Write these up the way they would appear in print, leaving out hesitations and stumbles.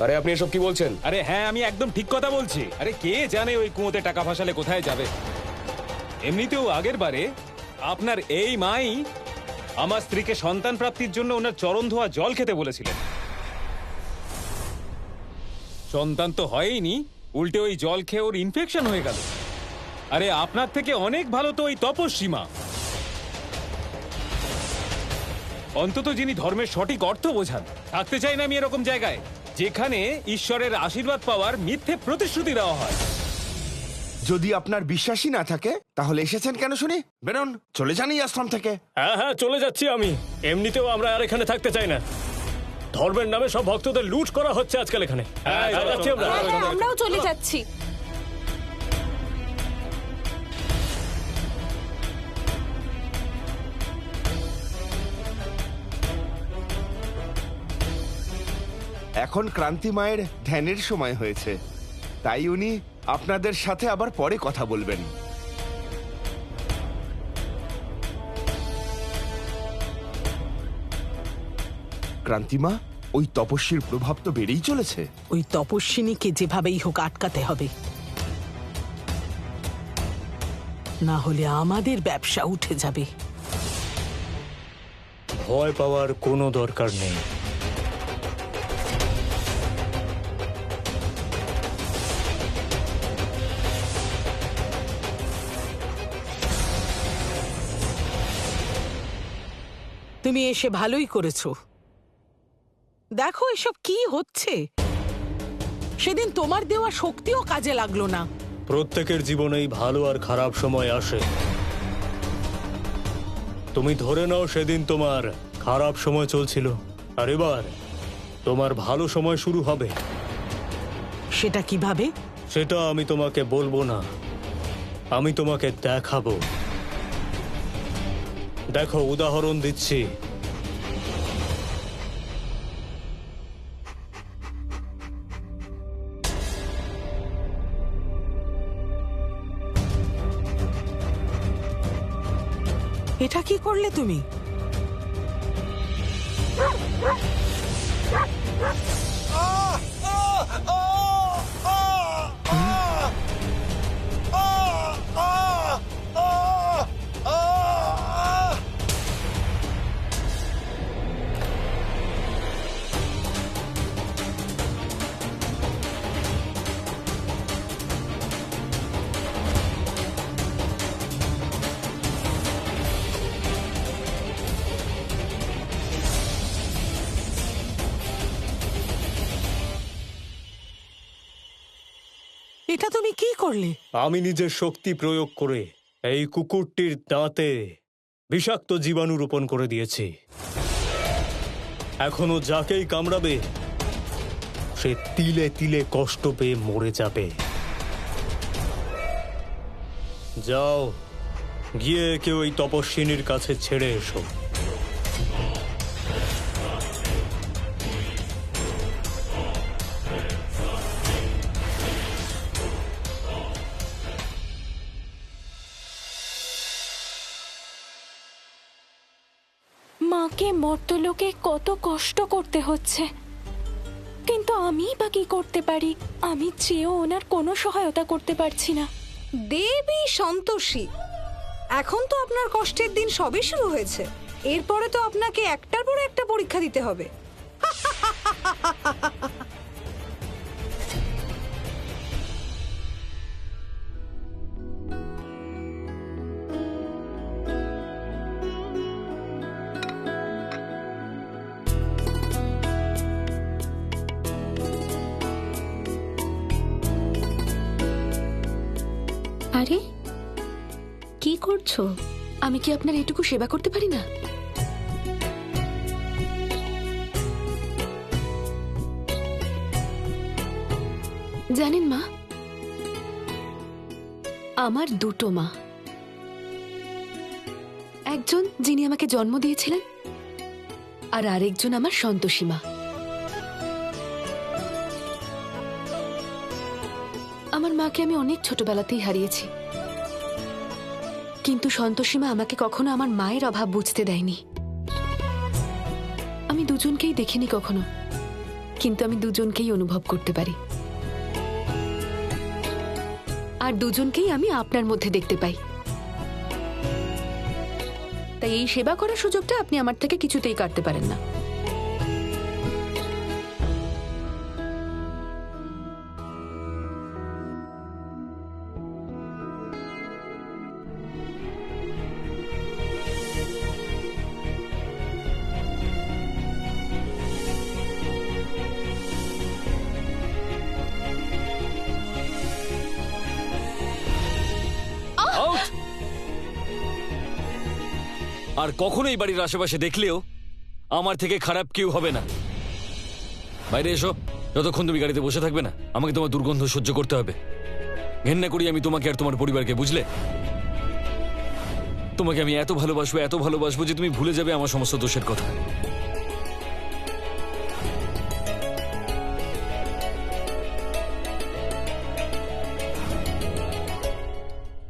আরে আপনি এসব কি বলছেন? আরে হ্যাঁ, আমি একদম ঠিক কথা বলছি। আরে কে জানে ওই কুয়োতে টাকা ফাঁসালে কোথায় যাবে। এমনিতেও আগের বারে আপনার এই মাই আমার স্ত্রীকে সন্তান প্রাপ্তির জন্য ওনার চরণ ধোয়া জল খেতে বলেছিলেন। সন্তান তো হয়নি, উল্টে ওই জল খেয়ে ওর ইনফেকশন হয়ে গেল। আরে আপনার থেকে অনেক ভালো তো ওই তপস্বীমা, অন্তত যিনি ধর্মের সঠিক অর্থ বোঝান। থাকতে চাই না আমি এরকম জায়গায় যেখানে ঈশ্বরের আশীর্বাদ পাওয়ার মিথ্যে প্রতিশ্রুতি দেওয়া হয়। যদি আপনার বিশ্বাসই না থাকে তাহলে এসেছেন কেন শুনি? বেরোন, চলে যান এই আশ্রম থেকে। হ্যাঁ হ্যাঁ, চলে যাচ্ছি আমি। এমনিতেও আমরা আর এখানে থাকতে চাই না। ধর্মের নামে সব ভক্তদের লুট করা হচ্ছে আজকাল এখানে। যাচ্ছি আমরা। আমরাও চলে যাচ্ছি। এখন ক্রান্তি মায়ের ধ্যানের সময় হয়েছে, তাই উনি আপনাদের সাথে আবার পরে কথা বলবেন। ক্রান্তিমা, ওই তপস্বীর প্রভাব তো বেড়েই চলেছে। ওই তপস্বিনীকে যেভাবেই হোক আটকাতে হবে, না হলে আমাদের ব্যবসা উঠে যাবে। ভয় পাওয়ার কোনো দরকার নেই। তুমি এসে ভালোই করেছো। দেখো এসব কি হচ্ছে। সেদিন তোমার দেওয়া শক্তিও কাজে লাগলো না। প্রত্যেকের জীবনেই ভালো আর খারাপ সময় আসে। তুমি ধরে নাও সেদিন তোমার খারাপ সময় চলছিল, আর এবার তোমার ভালো সময় শুরু হবে। সেটা কিভাবে? সেটা আমি তোমাকে বলবো না, আমি তোমাকে দেখাবো। দেখো, উদাহরণ দিচ্ছি। এটা কি করলে তুমি? এটা তুমি কি করলে? আমি নিজের শক্তি প্রয়োগ করে এই কুকুরটির দাঁতে বিষাক্ত জীবাণু রোপণ করে দিয়েছি। এখনো যাকেই কামড়াবে সে তিলে তিলে কষ্ট পেয়ে মরে যাবে। যাও, গিয়ে কেউ ওই তপস্বিনীর কাছে ছেড়ে এসো। মাকে মর্তলোকে কত কষ্ট করতে হচ্ছে, কিন্তু আমিই বা কি করতে পারি? আমি চেয়েও ওনার কোনো সহায়তা করতে পারছি না। দেবী সন্তোষী, এখন তো আপনার কষ্টের দিন সবে শুরু হয়েছে। এরপরে তো আপনাকে একটার পর একটা পরীক্ষা দিতে হবে। আরে কি করছো? আমি কি আপনার এটুকু সেবা করতে পারি না? জানেন মা, আমার দুটো মা। একজন যিনি আমাকে জন্ম দিয়েছিলেন, আর আরেকজন আমার সন্তোষী মা। আমার মাকে আমি অনেক ছোটবেলাতেই হারিয়েছি, কিন্তু সন্তোষী মা আমাকে কখনো আমার মায়ের অভাব বুঝতে দেয়নি। আমি দুজনকেই দেখিনি কখনো, কিন্তু আমি দুজনকেই অনুভব করতে পারি, আর দুজনকেই আমি আপনার মধ্যে দেখতে পাই। তাই এই সেবা করার সুযোগটা আপনি আমার থেকে কিছুতেই কাটতে পারেন না। আউট! আর কখনো এই বাড়ির আশেপাশে দেখলেও আমার থেকে খারাপ কেউ হবে না। বাইরে এসো। যতক্ষণ তুমি গাড়িতে বসে থাকবে না, আমাকে তোমার দুর্গন্ধ সহ্য করতে হবে। ঘেন্না করি আমি তোমাকে আর তোমার পরিবারকে, বুঝলে? তোমাকে আমি এত ভালোবাসবো যে তুমি ভুলে যাবে আমার সমস্ত দোষের কথা।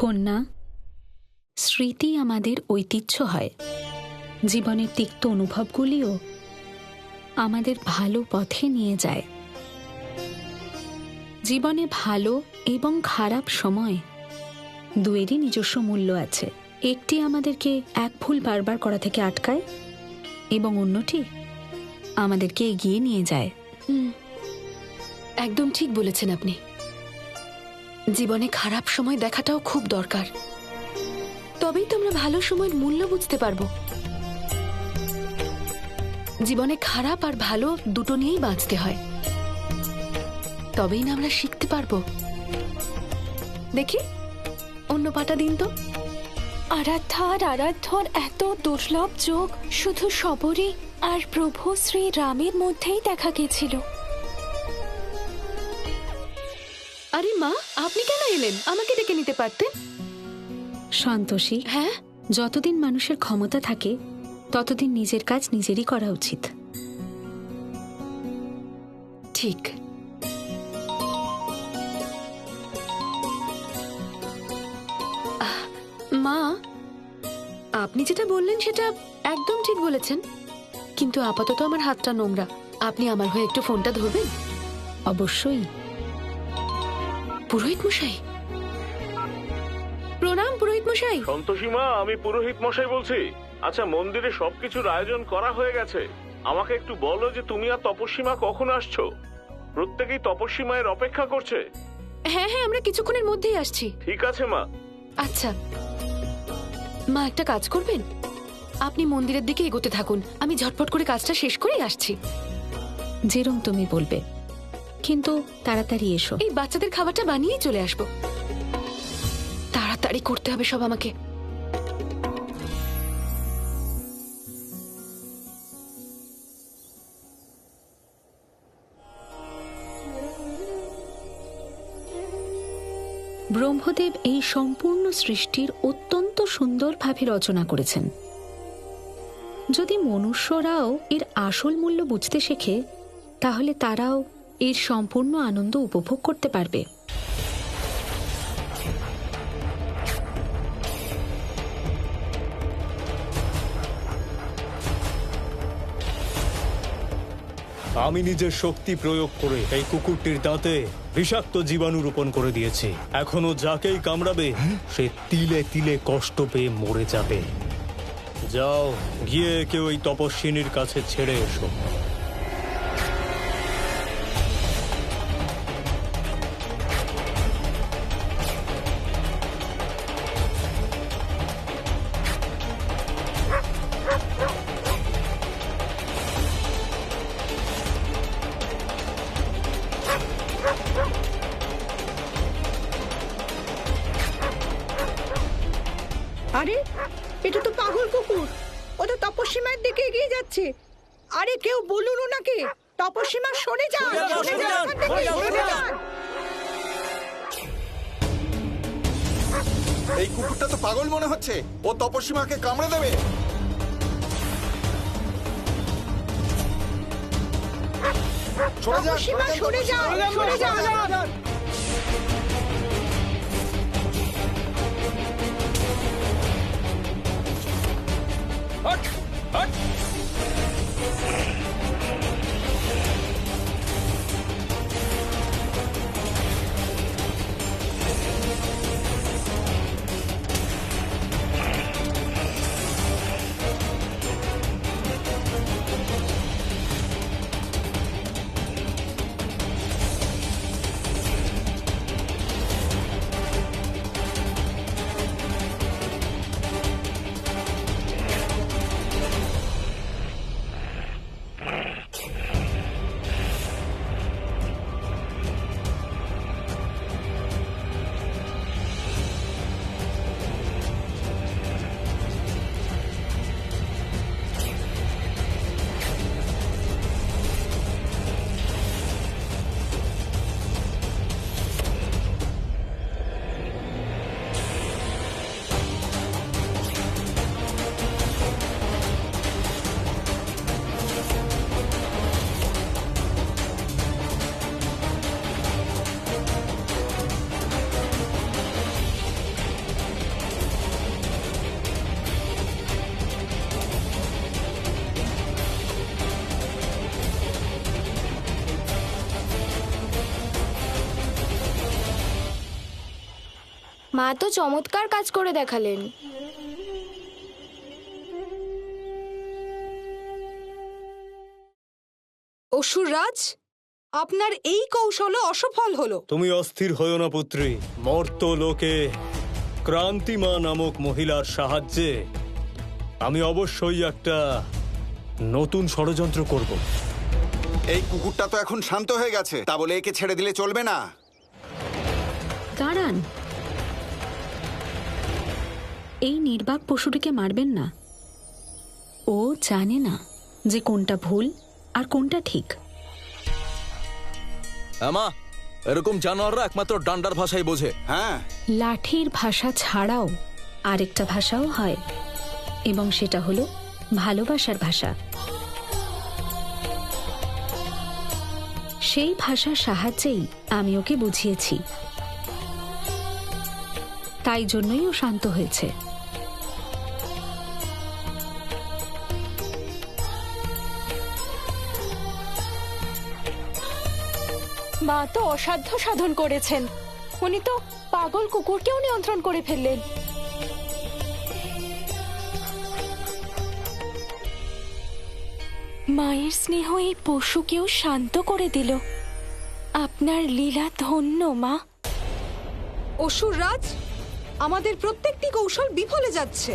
কন্যা, স্মৃতি আমাদের ঐতিহ্য হয়। জীবনের তিক্ত অনুভবগুলিও আমাদের ভালো পথে নিয়ে যায়। জীবনে ভালো এবং খারাপ সময় দুয়েরই নিজস্ব মূল্য আছে। একটি আমাদেরকে এক ভুল বারবার করা থেকে আটকায় এবং অন্যটি আমাদেরকে এগিয়ে নিয়ে যায়। একদম ঠিক বলেছেন আপনি। জীবনে খারাপ সময় দেখাটাও খুব দরকার, তবেই তো আমরা ভালো সময়ের মূল্য বুঝতে পারবো। জীবনে খারাপ আর ভালো দুটো নিয়েই বাঁচতে হয়, তবেই না আমরা শিখতে পারবো। দেখি অন্য পাটা দিন তো। আরাধ্যা আর আরাধ্যর এত দুর্লভ যোগ শুধু শবরী আর প্রভু শ্রী রামের মধ্যেই দেখা গেছিল। আরে মা, আপনি কেন এলেন? আমাকে ডেকে নিতে পারতেন। সন্তোষী, হ্যাঁ, যতদিন মানুষের ক্ষমতা থাকে ততদিন নিজের কাজ নিজেরই করা উচিত। ঠিক। মা, আপনি যেটা বললেন সেটা একদম ঠিক বলেছেন, কিন্তু আপাতত আমার হাতটা নোংরা। আপনি আমার হয়ে একটু ফোনটা ধরবেন? অবশ্যই। পুরোহিত মশাই, প্রণাম পুরোহিত মশাই। সন্তোষী মা, আমি পুরোহিত মশাই বলছি। আচ্ছা, মন্দিরে সবকিছুর আয়োজন করা হয়ে গেছে। আমাকে একটু বলো যে তুমি আর তপস্বী মা কখন আসছো? প্রত্যেকেই তপস্বী মায়ের অপেক্ষা করছে। হ্যাঁ হ্যাঁ, আমরা কিছুক্ষণের মধ্যেই আসছি। ঠিক আছে মা। আচ্ছা মা, একটা কাজ করবেন, আপনি মন্দিরের দিকে এগোতে থাকুন, আমি ঝটপট করে কাজটা শেষ করেই আসছি। যেরম তুমি বলবে, কিন্তু তাড়াতাড়ি এসো। এই বাচ্চাদের খাবারটা বানিয়েই চলে আসবো। তাড়াতাড়ি করতে হবে সব আমাকে। ব্রহ্মদেব এই সম্পূর্ণ সৃষ্টির অত্যন্ত সুন্দরভাবে রচনা করেছেন। যদি মনুষ্যরাও এর আসল মূল্য বুঝতে শেখে, তাহলে তারাও এর সম্পূর্ণ আনন্দ উপভোগ করতে পারবে। আমি নিজের শক্তি প্রয়োগ করে এই কুকুরটির দাঁতে বিষাক্ত জীবাণু রোপণ করে দিয়েছি। এখনো যাকেই কামড়াবে সে তিলে তিলে কষ্ট পেয়ে মরে যাবে। যাও, গিয়ে কেউ ওই তপস্বিনীর কাছে ছেড়ে এসো। আরে, এটা তো পাগল কুকুর। ও তো তপস্বীমার দিকে এগিয়ে যাচ্ছে। আরে কেউ বলুন ওনাকে, তপস্বীমা সরে যান, সরে যান এখান থেকে, সরে যান। এই কুকুরটা তো পাগল মনে হচ্ছে, ও তপস্বীমাকে কামড়ে দেবে। তপস্বীমা সরে যান, সরে যান। হট! হট! মা তো চমৎকার কাজ করে দেখালেন। অসুররাজ, আপনার এই কৌশলও অসফল হলো। তুমি অস্থির হয়েও না পুত্রী। মর্ত লোকে ক্রান্তিমা নামক মহিলার সাহায্যে আমি অবশ্যই একটা নতুন ষড়যন্ত্র করব। এই কুকুরটা তো এখন শান্ত হয়ে গেছে, তা বলে একে ছেড়ে দিলে চলবে না। দাঁড়ান, এই নির্বাক পশুটিকে মারবেন না। ও জানে না যে কোনটা ভুল আর কোনটা ঠিক। মা, এরকম জানোয়াররা একমাত্র ডান্ডার ভাষাই বোঝে। হ্যাঁ, লাঠির ভাষা ছাড়াও আরেকটা ভাষাও হয়, এবং সেটা হলো ভালোবাসার ভাষা। সেই ভাষার সাহায্যেই আমি ওকে বুঝিয়েছি, তাই জন্যই ও শান্ত হয়েছে। মা তো অসাধ্য সাধন করেছেন। উনি তো পাগল কুকুরকেও নিয়ন্ত্রণ করে ফেললেন। মায়ের স্নেহ এই পশুকেও শান্ত করে দিল। আপনার লীলা ধন্য মা। অসুররাজ, আমাদের প্রত্যেকটি কৌশল বিফলে যাচ্ছে।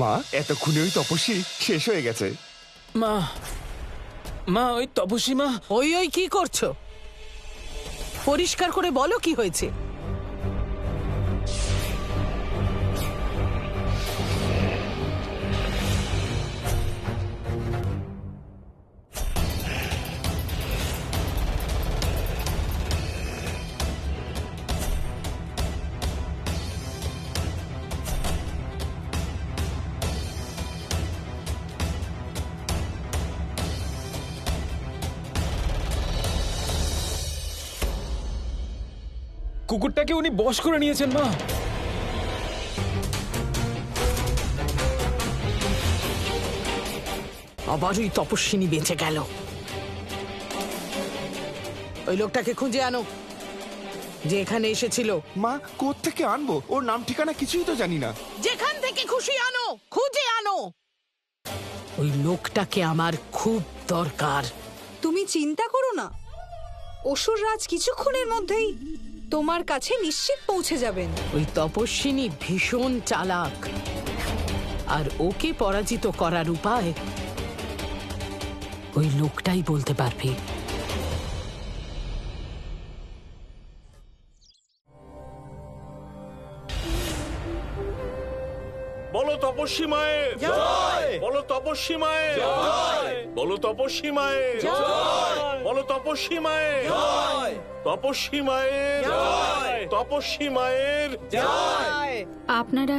মা, এতক্ষণে ওই তপস্বী শেষ হয়ে গেছে। মা, মা ওই তপস্বী মা। ওই ওই কি করছো? পরিষ্কার করে বলো কি হয়েছে। কুকুরটাকে উনি বশ করে নিয়েছেন মা। আবার ওই তপস্বিনী বেঁচে গেল। ওই লোকটাকে খুঁজে আনো যে এখানে এসেছিল। মা, কোত্থেকে আনবো? ওর নাম ঠিকানা কিছুই তো জানি না। যেখান থেকে খুশি আনো, খুঁজে আনো। ওই লোকটাকে আমার খুব দরকার। তুমি চিন্তা করো না, অসুররাজ কিছুক্ষণের মধ্যেই তোমার কাছে নিশ্চিত পৌঁছে যাবেন। ওই তপস্বিনী ভীষণ চালাক, আর ওকে পরাজিত করার উপায় ওই লোকটাই বলতে পারবে। বলো তপস্বী মায়ের জয়, বলো তপস্বী মায়ের জয়, বলো তপস্বী মায়ের জয়, বলো তপস্বী মায়ের জয়, তপস্বী মায়ের জয়, তপস্বী মায়ের জয়। আপনারা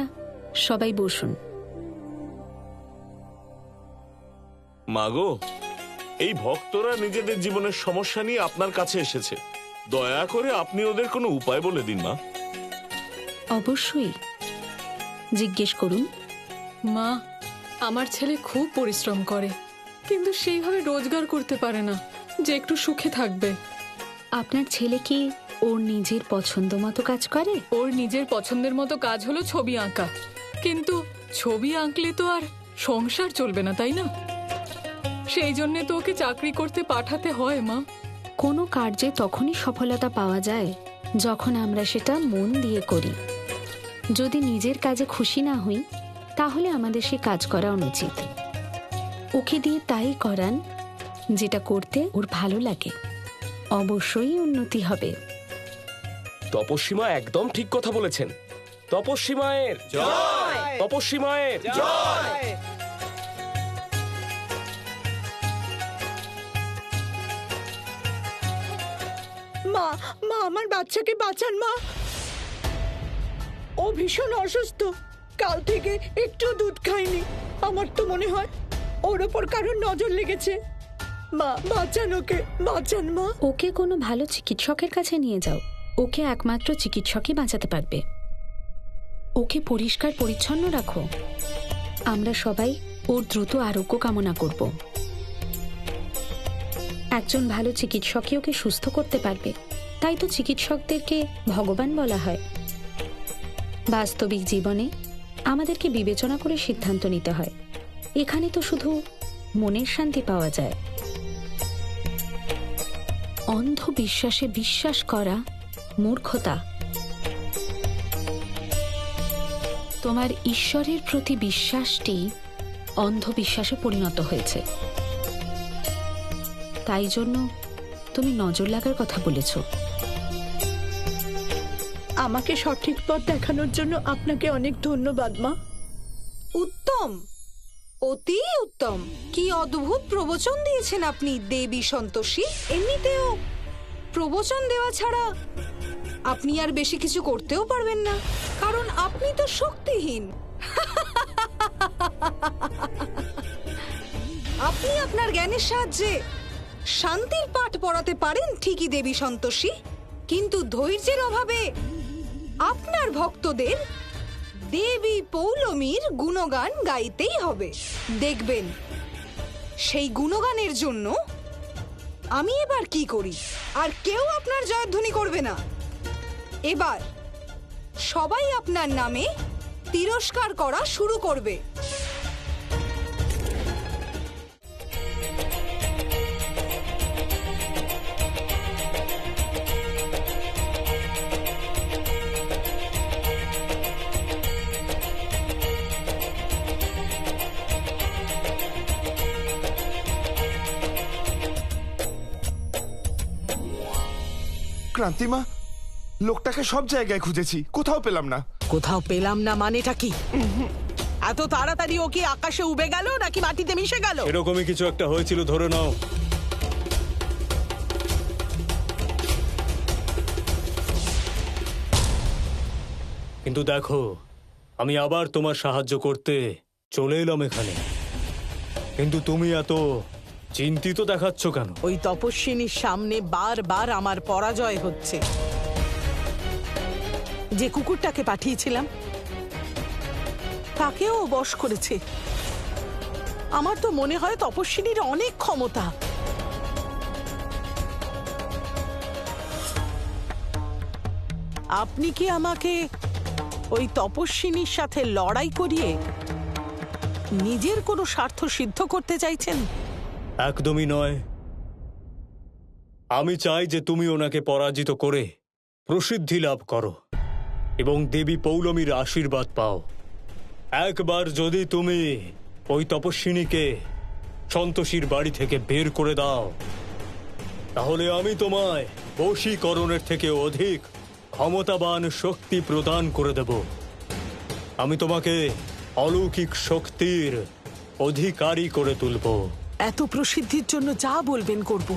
সবাই বসুন। মাগো, এই ভক্তরা নিজেদের জীবনের সমস্যা নিয়ে আপনার কাছে এসেছে। দয়া করে আপনি ওদের কোনো উপায় বলে দিন মা। অবশ্যই, জিজ্ঞেস করুন। মা, আমার ছেলে খুব পরিশ্রম করে, কিন্তু সেইভাবে রোজগার করতে পারে না যে একটু সুখে থাকবে। আপনার ছেলে কি ওর নিজের পছন্দ মতো কাজ করে? ওর নিজের পছন্দের মতো কাজ হলো ছবি আঁকা, কিন্তু ছবি আঁকলে তো আর সংসার চলবে না, তাই না? সেই জন্যে তো ওকে চাকরি করতে পাঠাতে হয় মা। কোনো কার্যে তখনই সফলতা পাওয়া যায় যখন আমরা সেটা মন দিয়ে করি। যদি নিজের কাজে খুশি না হই, তাহলে আমাদের সে কাজ করা অনুচিত। ওকে দিয়ে তাই করান যেটা করতে ওর ভালো লাগে, অবশ্যই উন্নতি হবে। তপস্বী মা একদম ঠিক কথা বলেছেন। তপস্বী মায়ের জয়, তপস্বী মায়ের জয়। মা, মা আমার বাচ্চাকে বাঁচান মা। ও ভীষণ অসুস্থ, কাল থেকে একটু দুধ খায়নি। আমার তো মনে হয় ওর ওপর কারোর নজর লেগেছে। মা বাঁচান ওকে, বাঁচান মা। ওকে কোনো ভালো চিকিৎসকের কাছে নিয়ে যাও। ওকে একমাত্র চিকিৎসকই বাঁচাতে পারবে। ওকে পরিষ্কার পরিচ্ছন্ন রাখো। আমরা সবাই ওর দ্রুত আরোগ্য কামনা করব। একজন ভালো চিকিৎসকই ওকে সুস্থ করতে পারবে। তাই তো চিকিৎসকদেরকে ভগবান বলা হয়। বাস্তবিক জীবনে আমাদেরকে বিবেচনা করে সিদ্ধান্ত নিতে হয়। এখানে তো শুধু মনের শান্তি পাওয়া যায়। অন্ধবিশ্বাসে বিশ্বাস করা মূর্খতা। তোমার ঈশ্বরের প্রতি বিশ্বাসটি অন্ধবিশ্বাসে পরিণত হয়েছে। তাই জন্য তুমি নজর লাগার কথা বলেছ। আমাকে সঠিক পথ দেখানোর জন্য আপনাকে অনেক ধন্যবাদ মা। উত্তম, অতি উত্তম। কি অদ্ভুত প্রবচন দিয়েছেন আপনি দেবী সন্তোষী। এমনিতেও প্রবচন দেওয়া ছাড়া আপনি আর বেশি কিছু করতেও পারবেন না, কারণ আপনি তো শক্তিহীন। আপনি আপনার জ্ঞানের সাহায্যে শান্তির পাঠ পড়াতে পারেন ঠিকই দেবী সন্তোষী, কিন্তু ধৈর্যের অভাবে আপনার ভক্তদের দেবী পৌলমীর গুণগান গাইতেই হবে। দেখবেন সেই গুণগানের জন্য আমি এবার কি করি, আর কেউ আপনার জয়ধ্বনি করবে না। এবার সবাই আপনার নামে তিরস্কার করা শুরু করবে। ক্রান্তিমা, লোকটাকে সব জায়গায় খুঁজেছি, কোথাও পেলাম না। কোথাও পেলাম না মানেটা কি? এত তাড়াতাড়ি ও কি আকাশে উবে গেল নাকি মাটিতে মিশে গেল? এরকমই কিছু একটা হয়েছিল ধরে নাও। কিন্তু দেখো, আমি আবার তোমার সাহায্য করতে চলে এলাম এখানে, কিন্তু তুমি এত চিন্তিত দেখাচ্ছ কেন? ওই তপস্বিনীর সামনে বারবার আমার পরাজয় হচ্ছে। যে কুকুরটাকে পাঠিয়েছিলাম তাকেও বশ করেছে। আমার তো মনে হয় তপস্বিনীর অনেক ক্ষমতা। আপনি কি আমাকে ওই তপস্বিনীর সাথে লড়াই করিয়ে নিজের কোনো স্বার্থ সিদ্ধ করতে চাইছেন? একদমই নয়। আমি চাই যে তুমি ওনাকে পরাজিত করে প্রসিদ্ধি লাভ করো এবং দেবী পৌলমীর আশীর্বাদ পাও। একবার যদি তুমি ওই তপস্বিনীকে সন্তোষীর বাড়ি থেকে বের করে দাও, তাহলে আমি তোমায় বশীকরণের থেকে অধিক ক্ষমতাবান শক্তি প্রদান করে দেব। আমি তোমাকে অলৌকিক শক্তির অধিকারী করে তুলব। এত প্রসিদ্ধির জন্য যা বলবেন করব।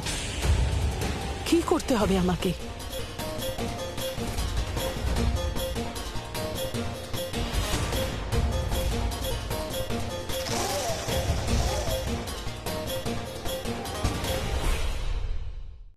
কি করতে হবে আমাকে?